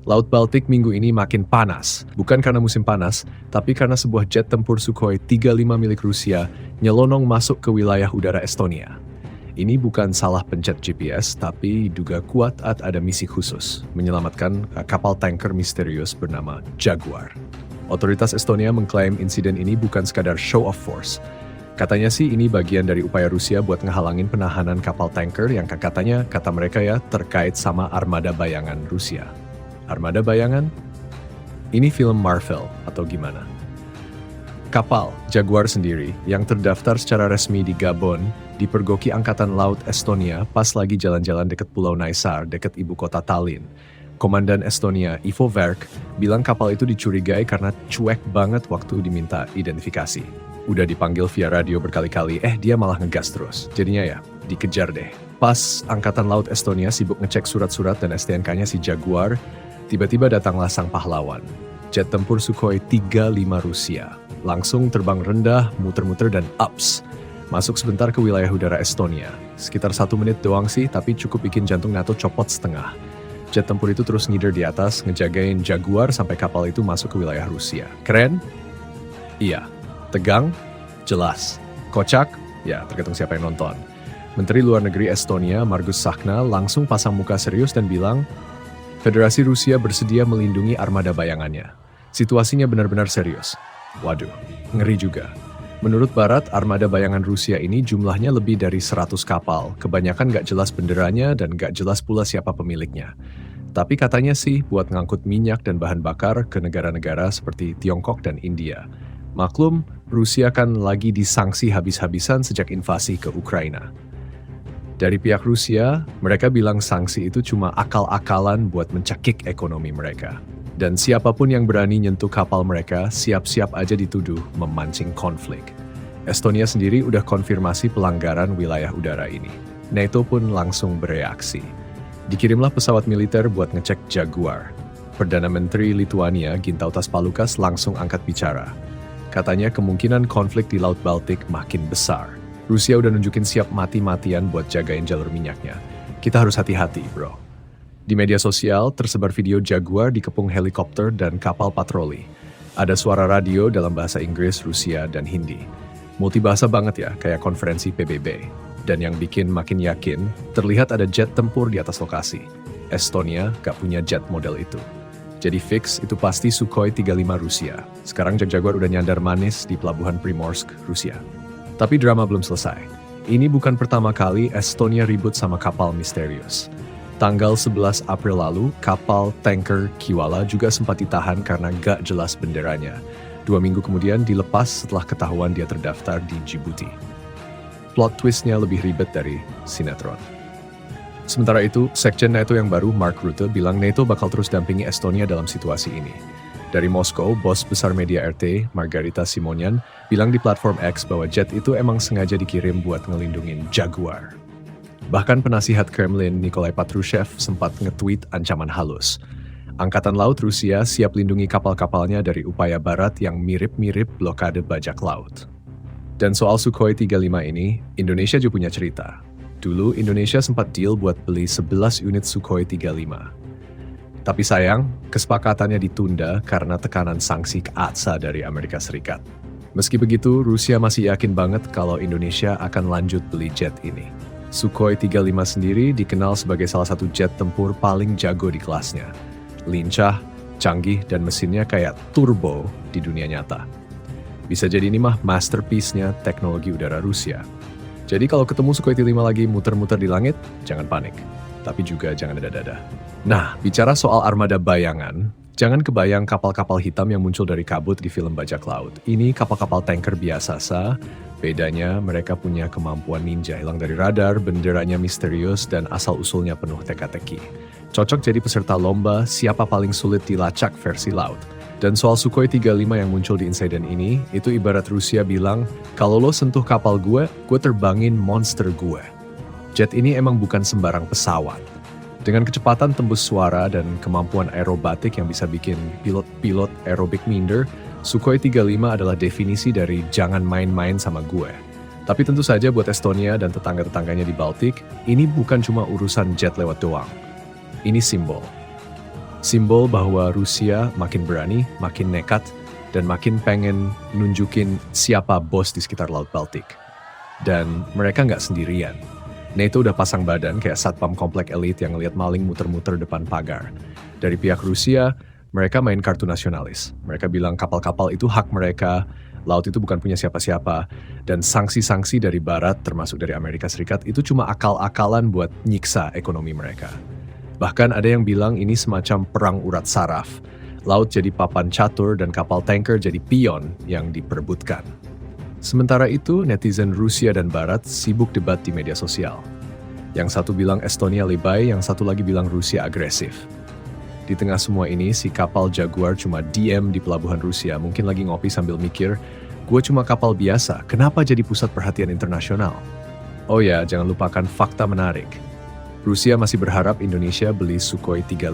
Laut Baltik minggu ini makin panas, bukan karena musim panas, tapi karena sebuah jet tempur Sukhoi 35 milik Rusia nyelonong masuk ke wilayah udara Estonia. Ini bukan salah pencet GPS, tapi diduga kuat ada misi khusus, menyelamatkan kapal tanker misterius bernama Jaguar. Otoritas Estonia mengklaim insiden ini bukan sekadar show of force. Katanya sih ini bagian dari upaya Rusia buat ngehalangin penahanan kapal tanker yang kata mereka ya terkait sama armada bayangan Rusia. Armada bayangan? Ini film Marvel atau gimana? Kapal Jaguar sendiri yang terdaftar secara resmi di Gabon dipergoki Angkatan Laut Estonia pas lagi jalan-jalan dekat Pulau Naisar dekat ibu kota Tallinn. Komandan Estonia Ivo Verk bilang kapal itu dicurigai karena cuek banget waktu diminta identifikasi. Udah dipanggil via radio berkali-kali, dia malah ngegas terus. Jadinya ya, dikejar deh. Pas Angkatan Laut Estonia sibuk ngecek surat-surat dan STNK-nya si Jaguar, tiba-tiba datanglah sang pahlawan. Jet tempur Sukhoi 35 Rusia. Langsung terbang rendah, muter-muter dan ups. Masuk sebentar ke wilayah udara Estonia. Sekitar 1 menit doang sih, tapi cukup bikin jantung NATO copot setengah. Jet tempur itu terus ngider di atas, ngejagain Jaguar sampai kapal itu masuk ke wilayah Rusia. Keren? Iya. Tegang? Jelas. Kocak? Ya, tergantung siapa yang nonton. Menteri Luar Negeri Estonia, Margus Tsahkna, langsung pasang muka serius dan bilang, Federasi Rusia bersedia melindungi armada bayangannya. Situasinya benar-benar serius. Waduh, ngeri juga. Menurut Barat, armada bayangan Rusia ini jumlahnya lebih dari 100 kapal. Kebanyakan gak jelas benderanya dan gak jelas pula siapa pemiliknya. Tapi katanya sih buat ngangkut minyak dan bahan bakar ke negara-negara seperti Tiongkok dan India. Maklum, Rusia kan lagi disanksi habis-habisan sejak invasi ke Ukraina. Dari pihak Rusia, mereka bilang sanksi itu cuma akal-akalan buat mencekik ekonomi mereka. Dan siapapun yang berani nyentuh kapal mereka, siap-siap aja dituduh memancing konflik. Estonia sendiri udah konfirmasi pelanggaran wilayah udara ini. NATO pun langsung bereaksi. Dikirimlah pesawat militer buat ngecek Jaguar. Perdana Menteri Lituania Gintautas Palukas langsung angkat bicara. Katanya kemungkinan konflik di Laut Baltik makin besar. Rusia udah nunjukin siap mati-matian buat jagain jalur minyaknya. Kita harus hati-hati, bro. Di media sosial tersebar video Jaguar dikepung helikopter dan kapal patroli. Ada suara radio dalam bahasa Inggris, Rusia, dan Hindi. Multibahasa banget ya, kayak konferensi PBB. Dan yang bikin makin yakin, terlihat ada jet tempur di atas lokasi. Estonia gak punya jet model itu. Jadi fix itu pasti Sukhoi 35 Rusia. Sekarang Jaguar udah nyandar manis di pelabuhan Primorsk, Rusia. Tapi drama belum selesai. Ini bukan pertama kali Estonia ribut sama kapal misterius. Tanggal 11 April lalu, kapal tanker Kiwala juga sempat ditahan karena gak jelas benderanya. 2 minggu kemudian dilepas setelah ketahuan dia terdaftar di Djibouti. Plot twistnya lebih ribet dari sinetron. Sementara itu, Sekjen NATO yang baru, Mark Rutte, bilang NATO bakal terus dampingi Estonia dalam situasi ini. Dari Moskow, bos besar media RT, Margarita Simonyan, bilang di platform X bahwa jet itu emang sengaja dikirim buat ngelindungin Jaguar. Bahkan penasihat Kremlin, Nikolai Patrushev, sempat nge-tweet ancaman halus. Angkatan Laut Rusia siap lindungi kapal-kapalnya dari upaya Barat yang mirip-mirip blokade bajak laut. Dan soal Sukhoi 35 ini, Indonesia juga punya cerita. Dulu Indonesia sempat deal buat beli 11 unit Sukhoi 35. Tapi sayang, kesepakatannya ditunda karena tekanan sanksi KATSA dari Amerika Serikat. Meski begitu, Rusia masih yakin banget kalau Indonesia akan lanjut beli jet ini. Sukhoi 35 sendiri dikenal sebagai salah satu jet tempur paling jago di kelasnya. Lincah, canggih, dan mesinnya kayak turbo di dunia nyata. Bisa jadi ini mah masterpiece-nya teknologi udara Rusia. Jadi kalau ketemu Sukhoi 35 lagi muter-muter di langit, jangan panik. Tapi juga jangan dada-dada. Nah, bicara soal armada bayangan, jangan kebayang kapal-kapal hitam yang muncul dari kabut di film bajak laut. Ini kapal-kapal tanker biasa sah. Bedanya mereka punya kemampuan ninja, hilang dari radar, benderanya misterius, dan asal-usulnya penuh teka-teki. Cocok jadi peserta lomba siapa paling sulit dilacak versi laut. Dan soal Sukhoi 35 yang muncul di insiden ini, itu ibarat Rusia bilang, kalau lo sentuh kapal gue terbangin monster gue. Jet ini emang bukan sembarang pesawat. Dengan kecepatan tembus suara dan kemampuan aerobatik yang bisa bikin pilot-pilot aerobik minder, Sukhoi 35 adalah definisi dari jangan main-main sama gue. Tapi tentu saja buat Estonia dan tetangga-tetangganya di Baltik, ini bukan cuma urusan jet lewat doang. Ini simbol. Simbol bahwa Rusia makin berani, makin nekat, dan makin pengen nunjukin siapa bos di sekitar Laut Baltik. Dan mereka nggak sendirian. NATO udah pasang badan kayak satpam komplek elit yang ngeliat maling muter-muter depan pagar. Dari pihak Rusia, mereka main kartu nasionalis. Mereka bilang kapal-kapal itu hak mereka, laut itu bukan punya siapa-siapa, dan sanksi-sanksi dari Barat, termasuk dari Amerika Serikat, itu cuma akal-akalan buat nyiksa ekonomi mereka. Bahkan ada yang bilang ini semacam perang urat saraf. Laut jadi papan catur dan kapal tanker jadi pion yang diperebutkan. Sementara itu, netizen Rusia dan Barat sibuk debat di media sosial. Yang satu bilang Estonia lebay, yang satu lagi bilang Rusia agresif. Di tengah semua ini, si kapal Jaguar cuma diam di pelabuhan Rusia, mungkin lagi ngopi sambil mikir, gue cuma kapal biasa, kenapa jadi pusat perhatian internasional? Oh ya, jangan lupakan fakta menarik. Rusia masih berharap Indonesia beli Sukhoi 35.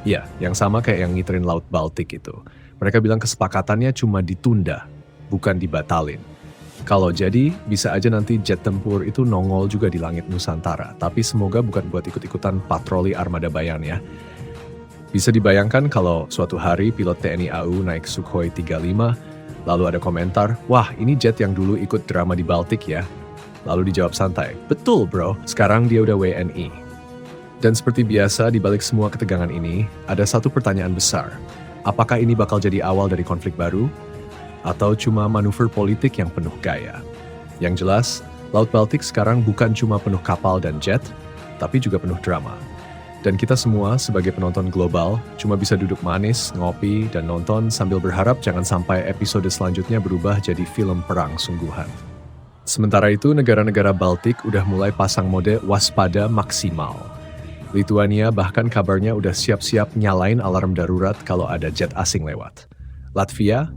Ya, yang sama kayak yang ngiterin Laut Baltik itu. Mereka bilang kesepakatannya cuma ditunda, bukan dibatalin. Kalau jadi, bisa aja nanti jet tempur itu nongol juga di langit Nusantara. Tapi semoga bukan buat ikut-ikutan patroli armada bayan ya. Bisa dibayangkan kalau suatu hari pilot TNI AU naik Sukhoi 35, lalu ada komentar, wah ini jet yang dulu ikut drama di Baltik ya. Lalu dijawab santai, betul bro, sekarang dia udah WNI. Dan seperti biasa di balik semua ketegangan ini, ada satu pertanyaan besar. Apakah ini bakal jadi awal dari konflik baru? Atau cuma manuver politik yang penuh gaya? Yang jelas, Laut Baltik sekarang bukan cuma penuh kapal dan jet, tapi juga penuh drama. Dan kita semua sebagai penonton global cuma bisa duduk manis, ngopi, dan nonton sambil berharap jangan sampai episode selanjutnya berubah jadi film perang sungguhan. Sementara itu, negara-negara Baltik udah mulai pasang mode waspada maksimal. Lithuania bahkan kabarnya udah siap-siap nyalain alarm darurat kalau ada jet asing lewat. Latvia,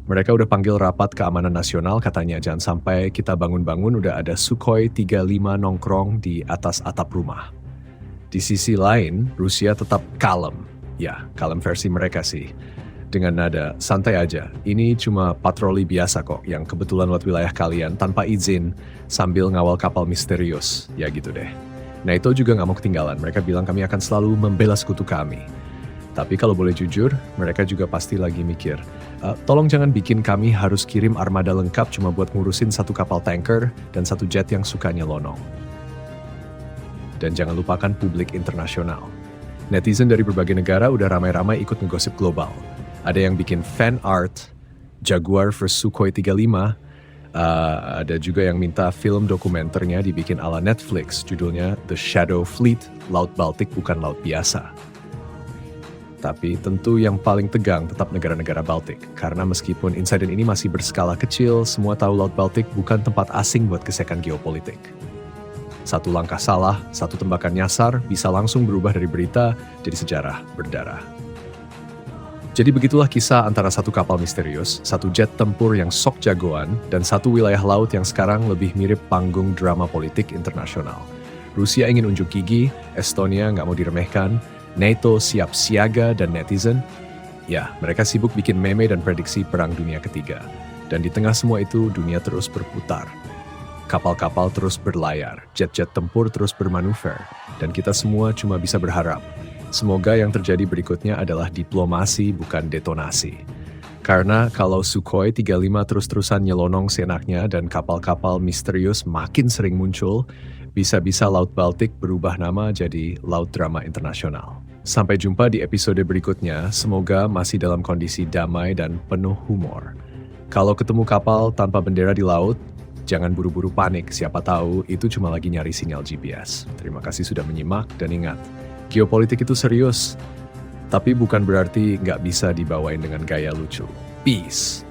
mereka udah panggil rapat keamanan nasional, katanya jangan sampai kita bangun-bangun udah ada Sukhoi 35 nongkrong di atas atap rumah. Di sisi lain, Rusia tetap kalem. Ya, kalem versi mereka sih. Dengan nada, santai aja, ini cuma patroli biasa kok yang kebetulan lewat wilayah kalian tanpa izin sambil ngawal kapal misterius. Ya gitu deh. NATO juga nggak mau ketinggalan, mereka bilang kami akan selalu membela sekutu kami. Tapi kalau boleh jujur, mereka juga pasti lagi mikir, tolong jangan bikin kami harus kirim armada lengkap cuma buat ngurusin satu kapal tanker dan satu jet yang suka nyelonong. Dan jangan lupakan publik internasional. Netizen dari berbagai negara udah ramai-ramai ikut ngegosip global. Ada yang bikin fan art, Jaguar vs Sukhoi 35. Ada juga yang minta film dokumenternya dibikin ala Netflix, judulnya The Shadow Fleet, Laut Baltik bukan laut biasa. Tapi tentu yang paling tegang tetap negara-negara Baltik, karena meskipun insiden ini masih berskala kecil, semua tahu Laut Baltik bukan tempat asing buat gesekan geopolitik. Satu langkah salah, satu tembakan nyasar bisa langsung berubah dari berita jadi sejarah berdarah. Jadi begitulah kisah antara satu kapal misterius, satu jet tempur yang sok jagoan, dan satu wilayah laut yang sekarang lebih mirip panggung drama politik internasional. Rusia ingin unjuk gigi, Estonia nggak mau diremehkan, NATO siap siaga, dan netizen, ya mereka sibuk bikin meme dan prediksi perang dunia ketiga. Dan di tengah semua itu dunia terus berputar. Kapal-kapal terus berlayar, jet-jet tempur terus bermanuver, dan kita semua cuma bisa berharap. Semoga yang terjadi berikutnya adalah diplomasi bukan detonasi. Karena kalau Sukhoi 35 terus-terusan nyelonong seenaknya dan kapal-kapal misterius makin sering muncul, bisa-bisa Laut Baltik berubah nama jadi Laut Drama Internasional. Sampai jumpa di episode berikutnya, semoga masih dalam kondisi damai dan penuh humor. Kalau ketemu kapal tanpa bendera di laut, jangan buru-buru panik, siapa tahu itu cuma lagi nyari sinyal GPS. Terima kasih sudah menyimak dan ingat, geopolitik itu serius, tapi bukan berarti nggak bisa dibawain dengan gaya lucu. Peace.